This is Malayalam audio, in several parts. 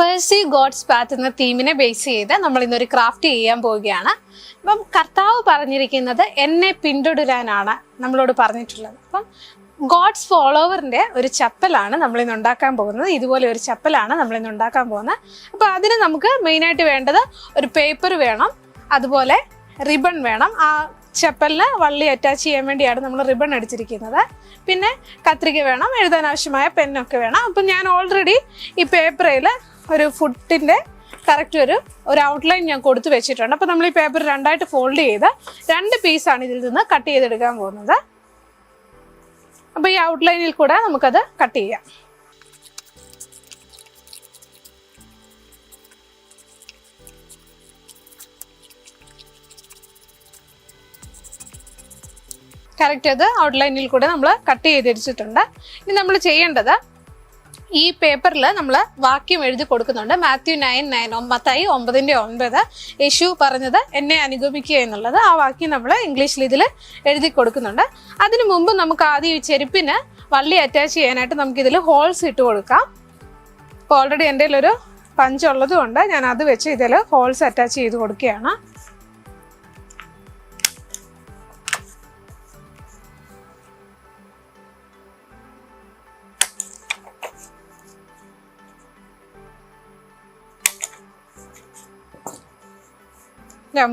പേഴ്സി ഗോഡ്സ് പാത്ത് എന്ന തീമിനെ ബേസ് ചെയ്ത് നമ്മൾ ഇന്നൊരു ക്രാഫ്റ്റ് ചെയ്യാൻ പോവുകയാണ്. അപ്പം കർത്താവ് പറഞ്ഞിരിക്കുന്നത് എന്നെ പിന്തുടരാനാണ് നമ്മളോട് പറഞ്ഞിട്ടുള്ളത്. അപ്പം ഗോഡ്സ് ഫോളോവറിൻ്റെ ഒരു ചപ്പലാണ് നമ്മളിന്ന് ഉണ്ടാക്കാൻ പോകുന്നത്. ഇതുപോലെ ഒരു ചപ്പലാണ് നമ്മളിന്ന് ഉണ്ടാക്കാൻ പോകുന്നത്. അപ്പോൾ അതിന് നമുക്ക് മെയിനായിട്ട് വേണ്ടത് ഒരു പേപ്പർ വേണം, അതുപോലെ റിബൺ വേണം. ആ ചപ്പലിന് വള്ളി അറ്റാച്ച് ചെയ്യാൻ വേണ്ടിയാണ് നമ്മൾ റിബൺ അടിച്ചിരിക്കുന്നത്. പിന്നെ കത്രിക വേണം, എഴുതാൻ ആവശ്യമായ പെന്നൊക്കെ വേണം. അപ്പം ഞാൻ ഓൾറെഡി ഈ പേപ്പറിൽ ഒരു ഫുട്ടിൻ്റെ കറക്റ്റ് ഒരു ഔട്ട്ലൈൻ ഞാൻ കൊടുത്തു വെച്ചിട്ടുണ്ട്. അപ്പോൾ നമ്മൾ ഈ പേപ്പർ രണ്ടായിട്ട് ഫോൾഡ് ചെയ്ത് 2 പീസാണ് ഇതിൽ നിന്ന് കട്ട് ചെയ്തെടുക്കാൻ പോകുന്നത്. അപ്പോൾ ഈ ഔട്ട്ലൈനിൽ കൂടെ നമുക്കത് കട്ട് ചെയ്യാം. കറക്റ്റ് അത് ഔട്ട്ലൈനിൽ കൂടെ നമ്മൾ കട്ട് ചെയ്തിരിച്ചിട്ടുണ്ട്. ഇനി നമ്മൾ ചെയ്യേണ്ടത് ഈ പേപ്പറിൽ നമ്മൾ വാക്യം എഴുതി കൊടുക്കുന്നുണ്ട്. മാത്യു 9:9 മത്തായി 9:9 യേശു പറഞ്ഞത് എന്നെ അനുഗമിക്കുക എന്നുള്ളത്. ആ വാക്യം നമ്മൾ ഇംഗ്ലീഷിൽ ഇതിൽ എഴുതി കൊടുക്കുന്നുണ്ട്. അതിനു മുമ്പ് നമുക്ക് ആദ്യം ഈ ചെരുപ്പിന് വള്ളി അറ്റാച്ച് ചെയ്യാനായിട്ട് നമുക്കിതിൽ ഹോൾസ് ഇട്ട് കൊടുക്കാം. അപ്പോൾ ഓൾറെഡി എൻ്റെ കയ്യിലൊരു പഞ്ചുള്ളത് കൊണ്ട് ഞാൻ അത് വെച്ച് ഇതിൽ ഹോൾസ് അറ്റാച്ച് ചെയ്ത് കൊടുക്കുകയാണ്.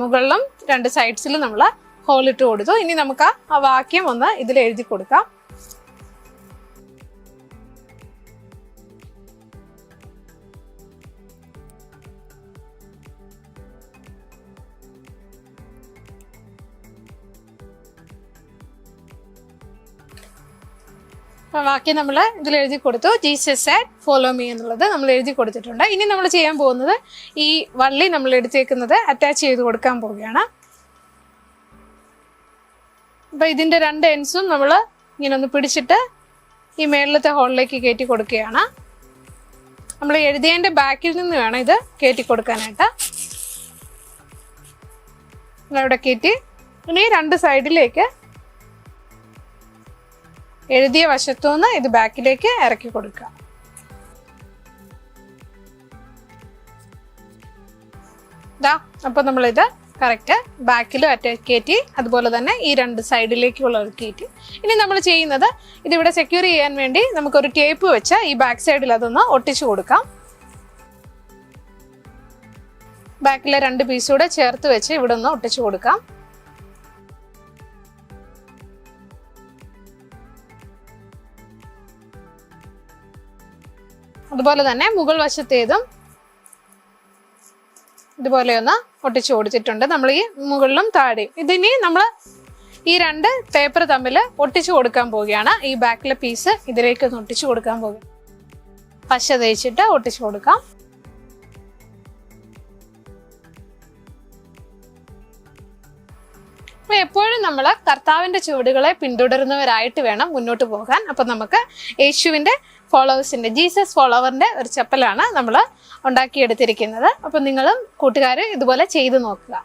മുകളിലും 2 സൈഡ്സിലും നമ്മൾ ഹോൾ ഇട്ട് കൊടുത്തു. ഇനി നമുക്ക് ആ വാക്യം ഒന്ന് ഇതിൽ എഴുതി കൊടുക്കാം. വാക്യം നമ്മൾ ഇതിൽ എഴുതി കൊടുത്തു. ജീസസ് സെഡ് ഫോളോ മീ എന്നുള്ളത് നമ്മൾ എഴുതി കൊടുത്തിട്ടുണ്ട്. ഇനി നമ്മൾ ചെയ്യാൻ പോകുന്നത് ഈ വള്ളി നമ്മൾ എടുത്തേക്കുന്നത് അറ്റാച്ച് ചെയ്ത് കൊടുക്കാൻ പോവുകയാണ്. അപ്പം ഇതിൻ്റെ 2 എൻഡ്സും നമ്മൾ ഇങ്ങനെ ഒന്ന് പിടിച്ചിട്ട് ഈ മേളിലത്തെ ഹോളിലേക്ക് കയറ്റി കൊടുക്കുകയാണ്. നമ്മൾ എഴുതിയതിൻ്റെ ബാക്കിൽ നിന്ന് വേണം ഇത് കയറ്റി കൊടുക്കാനായിട്ട്. നമ്മളവിടെ കയറ്റി ഇനി 2 സൈഡിലേക്ക് എഴുതിയ വശത്തുനിന്ന് ഇത് ബാക്കിലേക്ക് ഇറക്കി കൊടുക്കുക. അപ്പോൾ നമ്മളിത് കറക്റ്റ് ബാക്കിലും കയറ്റി, അതുപോലെ തന്നെ ഈ 2 സൈഡിലേക്കുള്ള കയറ്റി. ഇനി നമ്മൾ ചെയ്യുന്നത് ഇതിവിടെ സെക്യൂർ ചെയ്യാൻ വേണ്ടി നമുക്കൊരു ടേപ്പ് വെച്ച് ഈ ബാക്ക് സൈഡിൽ അതൊന്ന് ഒട്ടിച്ചു കൊടുക്കാം. ബാക്കിലെ 2 പീസൂടെ ചേർത്ത് വെച്ച് ഇവിടെ ഒന്ന് ഒട്ടിച്ചു കൊടുക്കാം. അതുപോലെ തന്നെ മുകൾ വശത്തേതും ഇതുപോലെ ഒന്ന് ഒട്ടിച്ചു കൊടുത്തിട്ടുണ്ട്. നമ്മൾ ഈ മുകളിലും താഴെയും ഇതിനി നമ്മൾ ഈ 2 പേപ്പർ തമ്മിൽ ഒട്ടിച്ചു കൊടുക്കാൻ പോവുകയാണ്. ഈ ബാക്കിലെ പീസ് ഇതിലേക്ക് ഒന്ന് ഒട്ടിച്ചു കൊടുക്കാൻ പോകും. പശ തേച്ചിട്ട് ഒട്ടിച്ചു കൊടുക്കാം. അപ്പോൾ എപ്പോഴും നമ്മൾ കർത്താവിൻ്റെ ചുവടുകളെ പിന്തുടരുന്നവരായിട്ട് വേണം മുന്നോട്ട് പോകാൻ. അപ്പം നമുക്ക് യേശുവിൻ്റെ ഫോളോവേഴ്സിൻ്റെ ജീസസ് ഫോളോവറിൻ്റെ ഒരു ചപ്പലാണ് നമ്മൾ ഉണ്ടാക്കിയെടുത്തിരിക്കുന്നത്. അപ്പം നിങ്ങളും കൂട്ടുകാർ ഇതുപോലെ ചെയ്തു നോക്കുക.